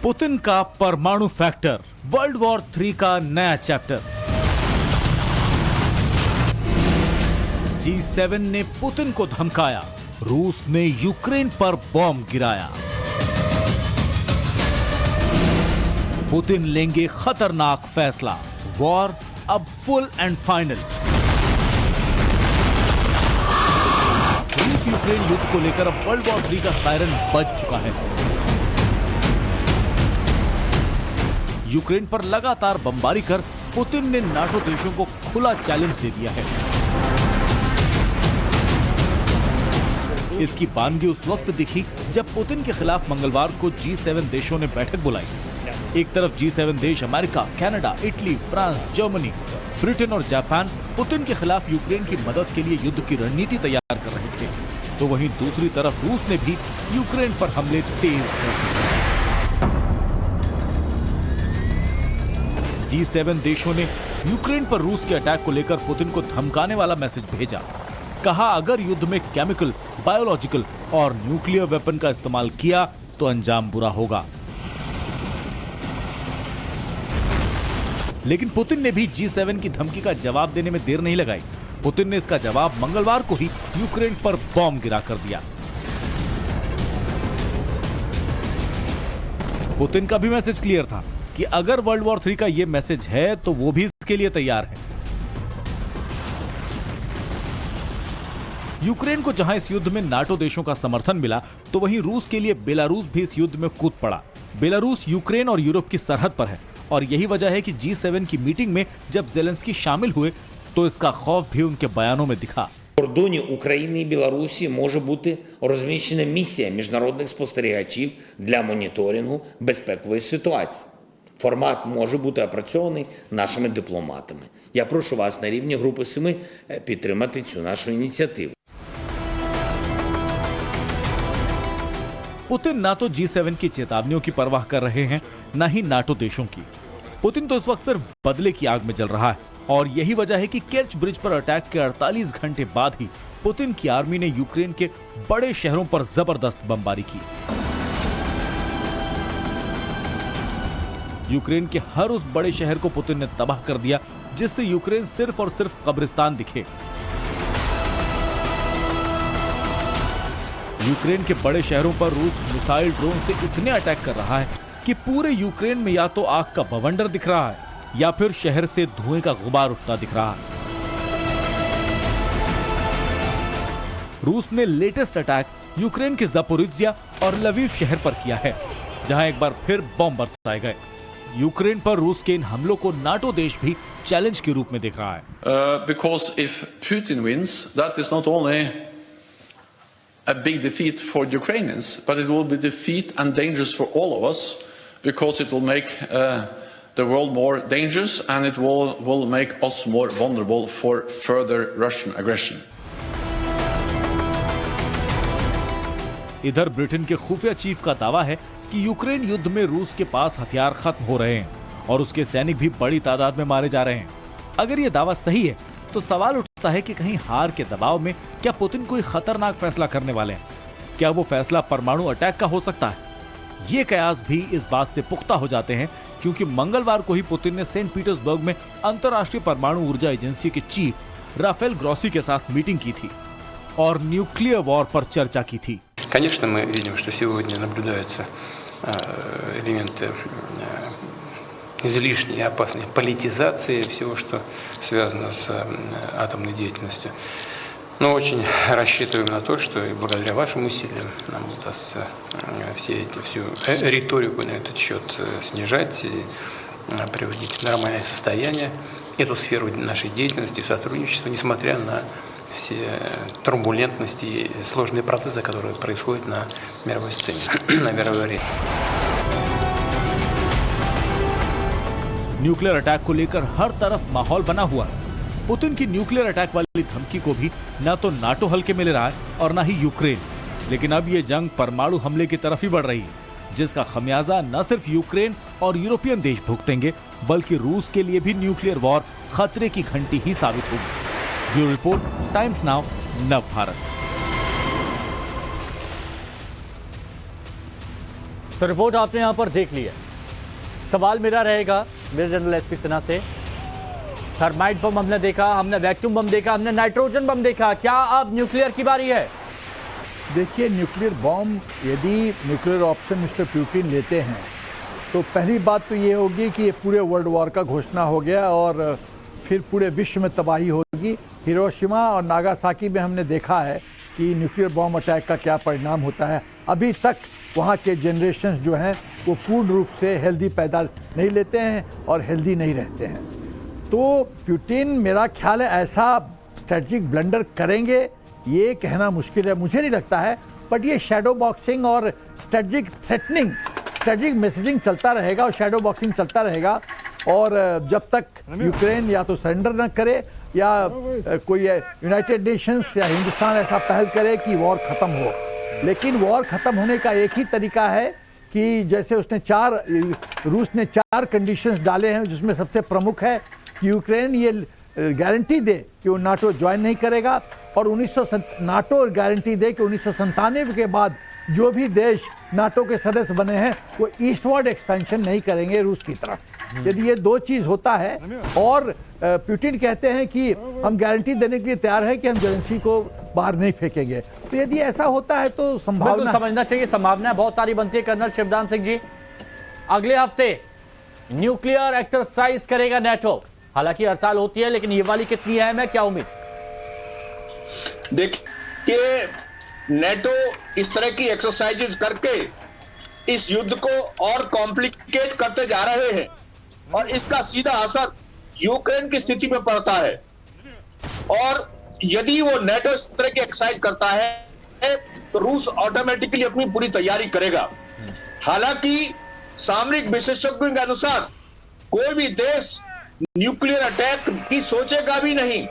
Putin का परमाणु factor, world war 3 का नया चैप्टर। G7 ने पुतिन को धमकाया, रूस ने यूक्रेन पर बॉम्ब गिराया। पुतिन लेंगे खतरनाक फैसला, वॉर अब फुल एंड फाइनल। रूस यूक्रेन युद्ध को लेकर अब वर्ल्ड वॉर 3 का सायरन बज चुका है। यूक्रेन पर लगातार बमबारी कर पुतिन ने नाटो देशों को खुला चैलेंज दे दिया है। इसकी बानगी उस वक्त दिखी जब पुतिन के खिलाफ मंगलवार को G7 देशों ने बैठक बुलाई। एक तरफ G7 देश America, Canada, Italy, France, Germany, Britain और जापान पुतिन के खिलाफ यूक्रेन की मदद के लिए युद्ध की रणनीति तैयार कर रहे थे, तो वहीं दूसरी तरफ रूस ने भी यूक्रेन पर हमले तेज कर दिए। G7 देशों ने यूक्रेन पर रूस के अटैक को लेकर पुतिन को धमकाने वाला मैसेज भेजा। कहा अगर युद्ध में केमिकल, बायोलॉजिकल और न्यूक्लियर वेपन का इस्तेमाल किया तो अंजाम बुरा होगा। लेकिन पुतिन ने भी G7 की धमकी का जवाब देने में देर नहीं लगाई। पुतिन ने इसका जवाब मंगलवार को ही यूक्रेन पर बॉम्ब गिरा कर दिया। पुतिन का भी मैसेज क्लियर था कि अगर वर्ल्ड वॉर 3 का यह मैसेज है तो वो भी इसके लिए तैयार है। यूक्रेन को जहां इस युद्ध में नाटो देशों का समर्थन मिला, तो वहीं रूस के लिए बेलारूस भी इस युद्ध में कूद पड़ा। बेलारूस यूक्रेन और यूरोप की सरहद पर है और यही वजह है कि G7 की मीटिंग में जब ज़ेलेंस्की शामिल हुए तो इसका खौफ भी उनके बयानों में दिखा। В кордоні України і Білорусі може бути розміщена місія міжнародних спостерігачів для моніторингу безпекової ситуації. Формат може бути опрацьований нашими дипломатами. Я прошу вас на рівні Групи 7 підтримати цю нашу ініціативу. पुतिन ना तो G7 की चेतावनियों की परवाह कर रहे हैं, न ही नाटो देशों की। पुतिन तो इस वक्त सिर्फ बदले की आग में जल रहा है और यही वजह है कि केर्च ब्रिज पर अटैक के 48 घंटे बाद ही पुतिन की आर्मी ने यूक्रेन के बड़े शहरों पर जबरदस्त बमबारी की। यूक्रेन के हर उस बड़े शहर को पुतिन ने तबाह कर दिया जिससे यूक्रेन सिर्फ और सिर्फ कब्रिस्तान दिखे। यूक्रेन के बड़े शहरों पर रूस मिसाइल ड्रोन से इतने अटैक कर रहा है कि पूरे यूक्रेन में या तो आग का बवंडर दिख रहा है या फिर शहर से धुएं का गुबार उठता दिख रहा है। रूस ने लेटेस्ट अटैक यूक्रेन के ज़पोरिज्जिया और लवीव शहर पर किया है, जहां एक बार फिर बॉम्ब बरसाए गए। यूक्रेन पर रूस के इन हमलों को नाटो देश भी चैलेंज के रूप में देख रहा है। Because if Putin wins, that is not only a big defeat for the Ukrainians, but it will be defeat and dangerous for all of us, because it will make the world more dangerous and it will make us more vulnerable for further Russian aggression. इधर Britain के खुफिया chief का दावा है कि Ukraine युद्ध में रूस के पास हथियार खत्म हो रहे हैं और उसके सैनिक भी बड़ी तादाद में मारे जा रहे हैं। अगर ये दावा सही है तो सवाल उठता है कि कहीं हार के दबाव में क्या पुतिन कोई खतरनाक फैसला करने वाले हैं? क्या वो फैसला परमाणु अटैक का हो सकता है? ये कयास भी इस बात से पुख्ता हो जाते हैं क्योंकि मंगलवार को ही पुतिन ने सेंट पीटर्सबर्ग में अंतर्राष्ट्रीय परमाणु ऊर्जा एजेंसी के चीफ राफेल ग्रॉसी के साथ मीटिंग की थी और न्यूक्लियर वॉर पर चर्चा की थी। Конечно, мы видим, что сегодня наблюдаются элементы излишней и опасной политизации всего, что связано с атомной деятельностью. Но очень рассчитываем на то, что и благодаря вашим усилиям нам удастся всю риторику на этот счет снижать и приводить в нормальное состояние эту сферу нашей деятельности и сотрудничества, несмотря на все турбулентности и сложные процессы, которые происходят на мировой сцене, на мировой арене. न्यूक्लियर अटैक को लेकर हर तरफ माहौल बना हुआ है। पुतिन की न्यूक्लियर अटैक वाली धमकी को भी न तो नाटो हल्के में ले रहा है और न ही यूक्रेन। लेकिन अब ये जंग परमाणु हमले की तरफ ही बढ़ रही है, जिसका खमियाजा न सिर्फ यूक्रेन और यूरोपियन देश भुगतेंगे बल्कि रूस के लिए भी न्यूक्लियर वॉर खतरे की घंटी ही साबित होगी। ब्यूरो रिपोर्ट, टाइम्स नाउ, नव भारत। तो रिपोर्ट आपने यहाँ पर देख ली है। सवाल मेरा रहेगा मेजर जनरल एसपी सिन्हा से, थर्माइट बम हमने देखा, हमने वैक्यूम बम देखा, हमने नाइट्रोजन बम देखा, क्या अब न्यूक्लियर की बारी है? देखिए, न्यूक्लियर बॉम्ब यदि न्यूक्लियर ऑप्शन मिस्टर पुतिन लेते हैं तो पहली बात तो ये होगी कि ये पूरे वर्ल्ड वॉर का घोषणा हो गया और फिर पूरे विश्व में तबाही होगी। हिरोशिमा और नागासाकी में हमने देखा है कि न्यूक्लियर बॉम्ब अटैक का क्या परिणाम होता है। अभी तक वहाँ के जनरेशन्स जो हैं वो पूर्ण रूप से हेल्दी पैदा नहीं लेते हैं और हेल्दी नहीं रहते हैं। तो पुतिन मेरा ख्याल है ऐसा स्ट्रेटजिक ब्लंडर करेंगे ये कहना मुश्किल है, मुझे नहीं लगता है। बट ये शैडो बॉक्सिंग और स्ट्रेटजिक थ्रेटनिंग, स्ट्रेटजिक मैसेजिंग चलता रहेगा और शैडो बॉक्सिंग चलता रहेगा। और जब तक यूक्रेन या तो सरेंडर न करे या कोई यूनाइटेड नेशंस या हिंदुस्तान ऐसा पहल करे कि वॉर ख़त्म हो। लेकिन वॉर ख़त्म होने का एक ही तरीका है कि जैसे रूस ने 4 कंडीशंस डाले हैं, जिसमें सबसे प्रमुख है कि यूक्रेन ये गारंटी दे कि वो नाटो ज्वाइन नहीं करेगा और नाटो गारंटी दे कि 1997 के बाद जो भी देश नाटो के सदस्य बने हैं वो ईस्टवर्ड एक्सपेंशन नहीं करेंगे रूस की तरफ। यदि ये 2 चीज़ होता है और पुतिन कहते हैं कि हम गारंटी देने के लिए तैयार है कि हम जेलेंस्की को बाहर नहीं फेंकेंगे, तो यदि ऐसा होता है तो संभावना समझना चाहिए, संभावना बहुत सारी बनती है। कर्नल शिवदान सिंह जी, अगले हफ्ते न्यूक्लियर एक्सरसाइज करेगा नेटो, हालांकि हर साल होती है, लेकिन ये वाली कितनी अहम है, क्या उम्मीद? देखिए, नेटो इस तरह की एक्सरसाइजेज करके इस युद्ध को और कॉम्प्लिकेट करते जा रहे हैं और इसका सीधा असर यूक्रेन की स्थिति में पड़ता है। और यदि वो नेटो इस तरह की एक्सरसाइज करता है तो रूस ऑटोमेटिकली अपनी पूरी तैयारी करेगा। हालांकि सामरिक विशेषज्ञों के अनुसार कोई भी देश न्यूक्लियर अटैक की सोचेगा भी नहीं।